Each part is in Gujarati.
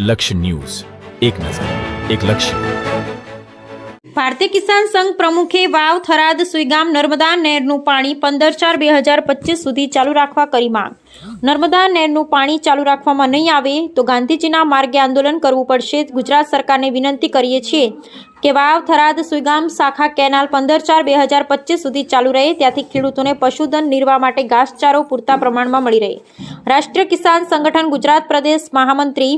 લક્ષ્ય ન્યૂઝ, એક નજર, એક લક્ષ્ય. ભારતીય કિસાન સંઘ પ્રમુખે વાવ થરાદ સુઈગામ નર્મદા નહેરનું પાણી 15/4/2025 સુધી ચાલુ રાખવા કરી માંગ. નર્મદા નહેરનું પાણી ચાલુ રાખવામાં નહીં આવે તો ગાંધીજીના માર્ગે આંદોલન કરવું પડશે. ગુજરાત સરકારને વિનંતી કરીએ છીએ કે વાવ થરાદ સુઈગામ શાખા કેનાલ 15/4/2025 સુધી ચાલુ રહે, ત્યાંથી ખેડૂતોને પશુધન નિર્વાહ માટે ઘાસચારો પૂરતા પ્રમાણમાં મળી રહે. રાષ્ટ્રીય કિસાન સંગઠન ગુજરાત પ્રદેશ મહામંત્રી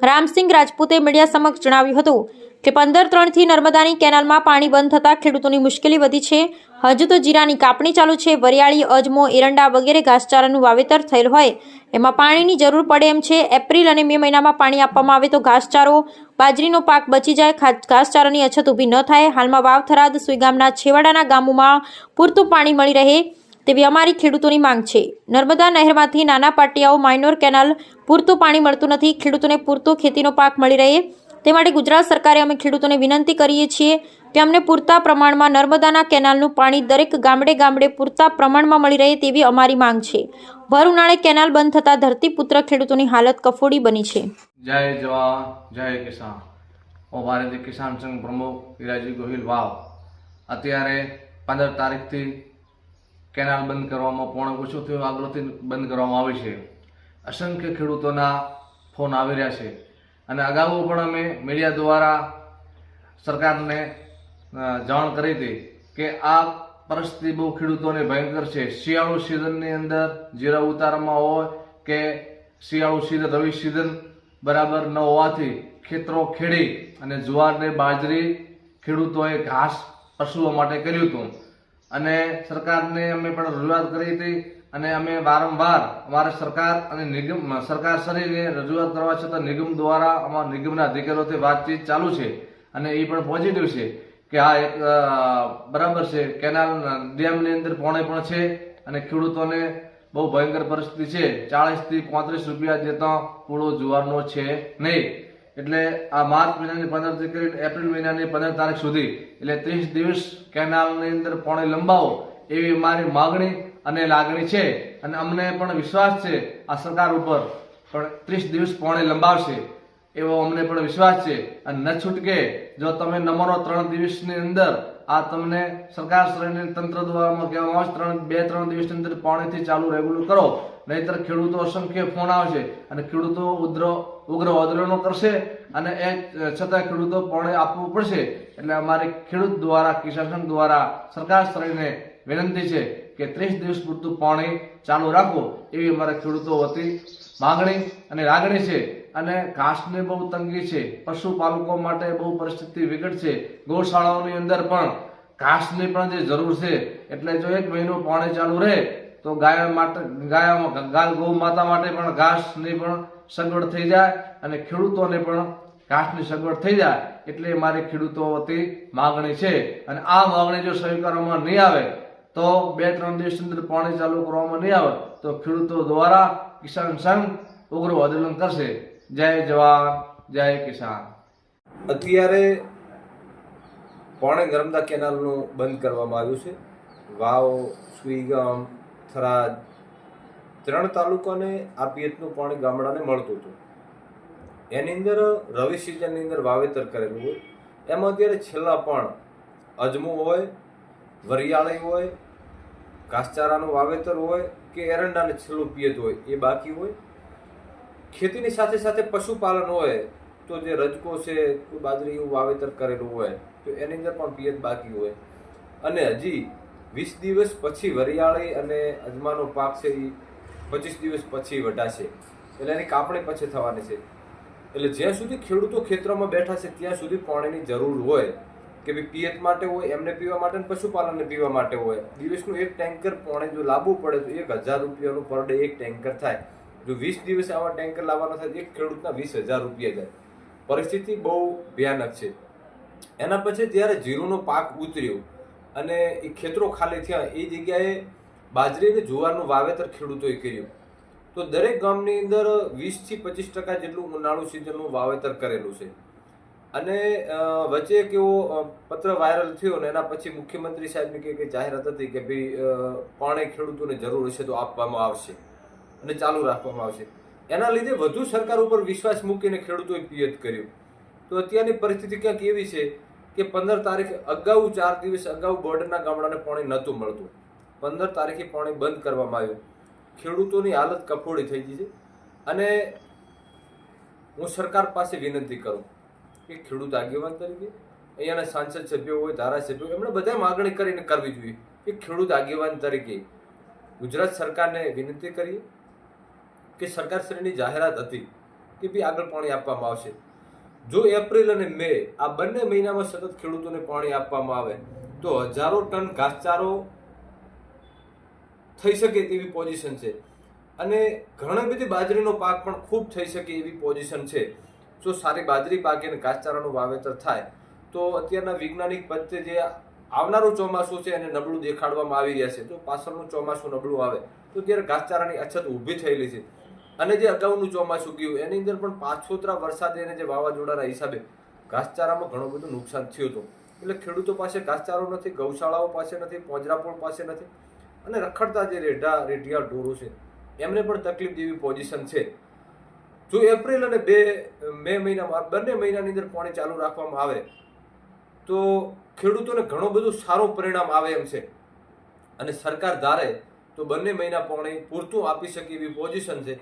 રામસિંગ રાજપૂતે મીડિયા સમક્ષ જણાવ્યું હતું કે 15/3 નર્મદાની કેનાલમાં પાણી બંધ થતાં ખેડૂતોની મુશ્કેલી વધી છે. હજુ તો જીરાની કાપણી ચાલુ છે. વરિયાળી, અજમો, એરંડા વગેરે ઘાસચારાનું વાવેતર થયેલ હોય એમાં પાણીની જરૂર પડે એમ છે. એપ્રિલ અને મે મહિનામાં પાણી આપવામાં આવે તો ઘાસચારો, બાજરીનો પાક બચી જાય, ઘાસચારાની અછત ઊભી ન થાય. હાલમાં વાવ થરાદ સુઈગામના છેવાડાના ગામોમાં પૂરતું પાણી મળી રહે તેવી અમારી ખેડૂતોની માંગ છે. નર્મદા નહેરમાંથી નાના પાટિયાઓ માઇનોર કેનાલ પૂરતું પાણી મળતું નથી. ખેડૂતોને પૂરતો ખેતીનો પાક મળી રહે તે માટે ગુજરાત સરકારે અમે ખેડૂતોને વિનંતી કરીએ છીએ કે અમને પૂરતા પ્રમાણમાં નર્મદાના કેનાલનું પાણી દરેક ગામડે પૂરતા પ્રમાણમાં મળી રહે તેવી અમારી માંગ છે. ભર ઉનાળે કેનાલ બંધ થતાં ધરતીપુત્ર ખેડૂતોની હાલત કફોડી બની છે. જય જવાન, જય કિસાન. હું ભારતીય કિસાન સંઘ પ્રમુખ હીરાજી ગોહિલ વાવ. અત્યારે 15 તારીખથી કેનાલ બંધ કરવામાં પોણો ઓછો થયો, આગળથી બંધ કરવામાં આવી છે. અસંખ્ય ખેડૂતોના ફોન આવી રહ્યા છે અને અગાઉ પણ અમે મીડિયા દ્વારા સરકારને જાણ કરી હતી કે આ પરિસ્થિતિ બહુ ખેડૂતોને ભયંકર છે. શિયાળુ સિઝનની અંદર જીરા ઉતારામાં હોય કે શિયાળુ સિઝન, રવિ સિઝન બરાબર ન હોવાથી ખેતરો ખેડી અને જુવાર ને બાજરી ખેડૂતોએ ઘાસ પશુઓ માટે કર્યું હતું અને સરકારને અમે પણ રજૂઆત કરી હતી અને અમે વારંવાર અમારે સરકાર અને નિગમ સરકારશ્રીને રજૂઆત કરવા છતાં નિગમ દ્વારા અમારા નિગમના અધિકારીઓથી વાતચીત ચાલુ છે અને એ પણ પોઝિટિવ છે કે આ એક બરાબર છે. કેનાલ ડેમની અંદર પોણે પણ છે અને ખેડૂતોને બહુ ભયંકર પરિસ્થિતિ છે. 40 થી 35 રૂપિયા જેતો પૂળો જુવારનો છે નહીં. એટલે આ માર્ચ મહિનાની 15 થી કરી એપ્રિલ મહિનાની 15 તારીખ સુધી એટલે 30 દિવસ કેનાલની અંદર પોણે લંબાવો એવી અમારી માગણી અને લાગણી છે અને અમને પણ વિશ્વાસ છે આ સરકાર ઉપર પણ 30 દિવસ પોણે લંબાવશે એવો અમને પણ વિશ્વાસ છે. અને ન છૂટકે જો તમે નંબરો 3 દિવસની અંદર આ તમને સરકાર શ્રેણી તંત્ર દ્વારા કહેવામાં આવશે 2-3 દિવસની અંદર પાણીથી ચાલુ રેગ્યુલર કરો, નહીતર ખેડૂતો અસંખ્ય ફોન આવશે અને ખેડૂતો ઉગ્ર આંદોલનો કરશે અને એ છતાં ખેડૂતો પાણી આપવું પડશે. એટલે અમારી ખેડૂત દ્વારા, કિસાન સંઘ દ્વારા સરકાર શ્રેણીને વિનંતી છે કે 30 દિવસ પૂરતું પાણી ચાલુ રાખો એવી અમારા ખેડૂતો વતી માગણી અને લાગણી છે. અને ઘાસની બહુ તંગી છે, પશુપાલકો માટે બહુ પરિસ્થિતિ વિકટ છે. ગૌશાળાઓની અંદર પણ ઘાસની પણ જે જરૂર છે એટલે જો 1 મહિનો પાણી ચાલુ રહે તો ગૌ માતા માટે પણ ઘાસની પણ સગવડ થઈ જાય અને ખેડૂતોને પણ ઘાસની સગવડ થઈ જાય. એટલે મારી ખેડૂતો વતી માગણી છે અને આ માગણી જો સ્વીકારવામાં નહીં આવે તો 2-3 દિવસ અંદર પાણી ચાલુ કરવામાં નહીં આવે તો ખેડૂતો દ્વારા કિસાન સંઘ ઉગ્ર આંદોલન કરશે. જય જવાન, જય કિસાન. અત્યારે પોણે નર્મદા કેનાલનું બંધ કરવામાં આવ્યું છે. વાવ, સુઈગામ, થરાદ 3 તાલુકાને આ પિયતનું પાણી ગામડાને મળતું હતું. એની અંદર રવિ સિઝનની અંદર વાવેતર કરેલું હોય એમાં અત્યારે છેલ્લા પણ અજમો હોય, વરિયાળી હોય, ઘાસચારાનું વાવેતર હોય કે એરંડાને છેલ્લું પિયત હોય એ બાકી હોય. ખેતીની સાથે સાથે પશુપાલન હોય તો જે રજકો છે, બાજરી એવું વાવેતર કરેલું હોય તો એની અંદર પણ પિયત બાકી હોય અને હજી 20 દિવસ પછી વરિયાળી અને અજમાનો પાક છે એ 25 દિવસ પછી વઢાશે એટલે એની કાપણી પછી થવાની છે. એટલે જ્યાં સુધી ખેડૂતો ખેતરોમાં બેઠા છે ત્યાં સુધી પાણીની જરૂર હોય કે ભાઈ પિયત માટે હોય, એમને પીવા માટે અને પશુપાલનને પીવા માટે હોય. દિવસનું 1 ટેન્કર પાણી જો લાવવું પડે તો 1000 રૂપિયાનું પર ડે 1 ટેન્કર થાય. જો 20 દિવસે આવા ટેન્કર લાવવાના થાય એક ખેડૂતના 20,000 રૂપિયા જાય. પરિસ્થિતિ બહુ ભયાનક છે. એના પછી જ્યારે જીરુનો પાક ઉતર્યો અને એ ખેતરો ખાલી થયા એ જગ્યાએ બાજરી અને જુવારનું વાવેતર ખેડૂતોએ કર્યું તો દરેક ગામની અંદર 20 થી 25% જેટલું ઉનાળુ સિઝનનું વાવેતર કરેલું છે. અને વચ્ચે એક એવો પત્ર વાયરલ થયો અને એના પછી મુખ્યમંત્રી સાહેબની કે જાહેરાત હતી કે ભાઈ પાણી ખેડૂતોને જરૂર હશે તો આપવામાં આવશે અને ચાલુ રાખવામાં આવશે. એના લીધે વધુ સરકાર ઉપર વિશ્વાસ મૂકીને ખેડૂતોએ પિયત કર્યું. તો અત્યારની પરિસ્થિતિ ક્યાંક એવી છે કે 15 તારીખે અગાઉ 4 દિવસ અગાઉ બોર્ડરના ગામડાને પાણી નહોતું મળતું. 15 તારીખે પાણી બંધ કરવામાં આવ્યું. ખેડૂતોની હાલત કફોડી થઈ ગઈ છે. અને હું સરકાર પાસે વિનંતી કરું કે ખેડૂત આગેવાન તરીકે અહીંયાના સાંસદ સભ્યો હોય, ધારાસભ્યો, એમણે બધા માગણી કરીને કરવી જોઈએ કે ખેડૂત આગેવાન તરીકે ગુજરાત સરકારને વિનંતી કરીએ કે સરકારશ્રીની જાહેરાત હતી કે ભાઈ આગળ પાણી આપવામાં આવશે. જો એપ્રિલ અને મે આ બંને મહિનામાં સતત ખેડૂતોને પાણી આપવામાં આવે તો હજારો ટન ઘાસચારો થઈ શકે તેવી પોઝિશન છે. અને ઘણી બધી બાજરીનો પાક પણ ખૂબ થઈ શકે એવી પોઝિશન છે. જો સારી બાજરી પાકે અને ઘાસચારાનું વાવેતર થાય તો અત્યારના વૈજ્ઞાનિક પદ્ધતિ જે આવનારું ચોમાસું છે એને નબળું દેખાડવામાં આવી રહ્યા છે. જો પાછળનું ચોમાસું નબળું આવે તો ત્યારે ઘાસચારાની અછત ઊભી થયેલી છે. અને જે અગાઉનું ચોમાસું ગયું એની અંદર પણ પાછોતરા વરસાદે અને જે વાવાઝોડાના હિસાબે ઘાસચારામાં ઘણું બધું નુકસાન થયું હતું. એટલે ખેડૂતો પાસે ઘાસચારો નથી, ગૌશાળાઓ પાસે નથી, પોજરાપોળ પાસે નથી, અને રખડતા જે રેઢિયા ઢોરો છે એમને પણ તકલીફ જેવી પોઝિશન છે. જો એપ્રિલ અને મે મહિનામાં બંને મહિનાની અંદર પાણી ચાલુ રાખવામાં આવે તો ખેડૂતોને ઘણું બધું સારું પરિણામ આવે એમ છે. અને સરકાર ધારે તો બંને મહિના પાણી પૂરતું આપી શકે એવી પોઝિશન છે.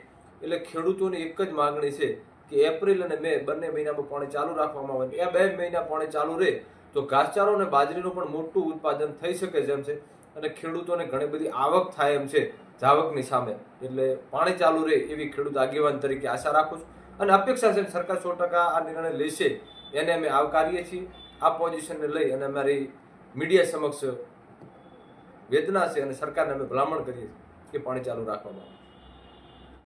એટલે ખેડૂતોની એક જ માગણી છે કે એપ્રિલ અને મે બંને મહિનામાં પાણી ચાલુ રાખવામાં આવે. એ 2 મહિના પાણી ચાલુ રહે તો ઘાસચારો અને બાજરીનું પણ મોટું ઉત્પાદન થઈ શકે જેમ છે. અને ખેડૂતોને ઘણી બધી આવક થાય એમ છે જાવકની સામે. એટલે પાણી ચાલુ રહે એવી ખેડૂત આગેવાન તરીકે આશા રાખું છું. અને અપેક્ષા છે સરકાર 100% આ નિર્ણય લેશે એને અમે આવકારીએ છીએ. આ પોઝિશનને લઈ અને અમારી મીડિયા સમક્ષ વેદના છે અને સરકારને અમે ભલામણ કરીએ કે પાણી ચાલુ રાખવામાં આવે.